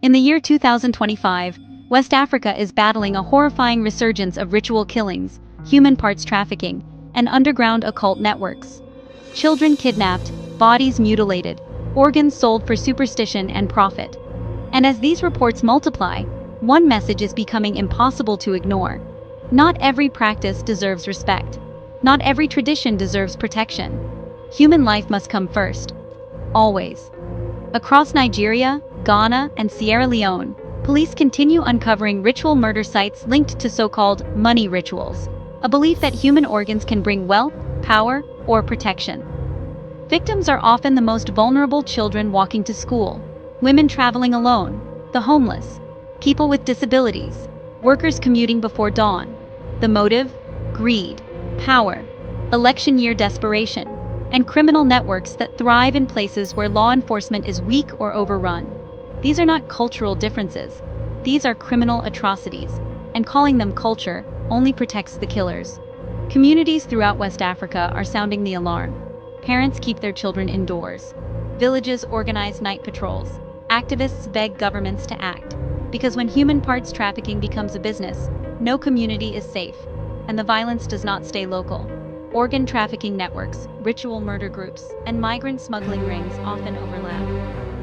In the year 2025, West Africa is battling a horrifying resurgence of ritual killings, human parts trafficking, and underground occult networks. Children kidnapped, bodies mutilated, organs sold for superstition and profit. And as these reports multiply, one message is becoming impossible to ignore. Not every practice deserves respect. Not every tradition deserves protection. Human life must come first. Always. Across Nigeria, Ghana, and Sierra Leone, police continue uncovering ritual murder sites linked to so-called money rituals, a belief that human organs can bring wealth, power, or protection. Victims are often the most vulnerable: children walking to school, women traveling alone, the homeless, people with disabilities, workers commuting before dawn. The motive? Greed, power, election year desperation, and criminal networks that thrive in places where law enforcement is weak or overrun. These are not cultural differences. These are criminal atrocities, and calling them culture only protects the killers. Communities throughout West Africa are sounding the alarm. Parents keep their children indoors. Villages organize night patrols. Activists beg governments to act. Because when human parts trafficking becomes a business, no community is safe, and the violence does not stay local. Organ trafficking networks, ritual murder groups, and migrant smuggling rings often overlap.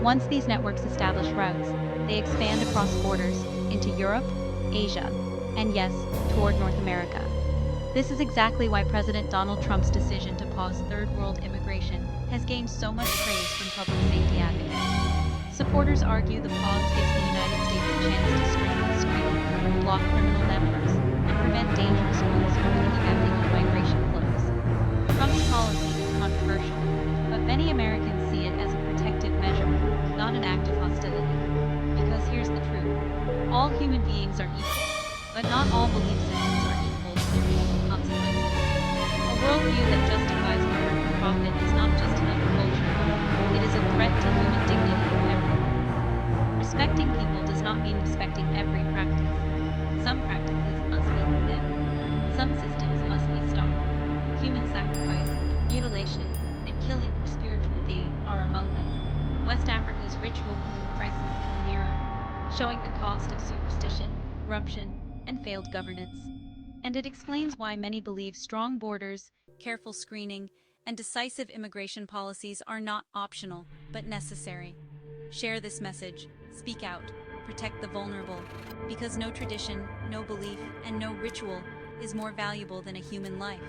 Once these networks establish routes, they expand across borders into Europe, Asia, and yes, toward North America. This is exactly why President Donald Trump's decision to pause third world immigration has gained so much praise from public safety advocates. Supporters argue the pause gives the United States a chance to strengthen screening, block criminal networks, and prevent dangerous rules from piggybacking on migration flows. Trump's policy is controversial, but many Americans see it as a protective measure, not an act of hostility. Because here's the truth: all human beings are equal, but not all belief systems are equal to their legal consequences. A worldview that justifies murder for profit is not just another culture, it is a threat to human dignity in every form. Respecting people does not mean respecting every practice. Some practices must be condemned. Some systems must be stopped. Human sacrifice, mutilation, and killing for spiritual gain are among them. West Africa's ritual crisis is a mirror, showing the cost of superstition, corruption, and failed governance. And it explains why many believe strong borders, careful screening, and decisive immigration policies are not optional, but necessary. Share this message, speak out, protect the vulnerable, because no tradition, no belief, and no ritual is more valuable than a human life.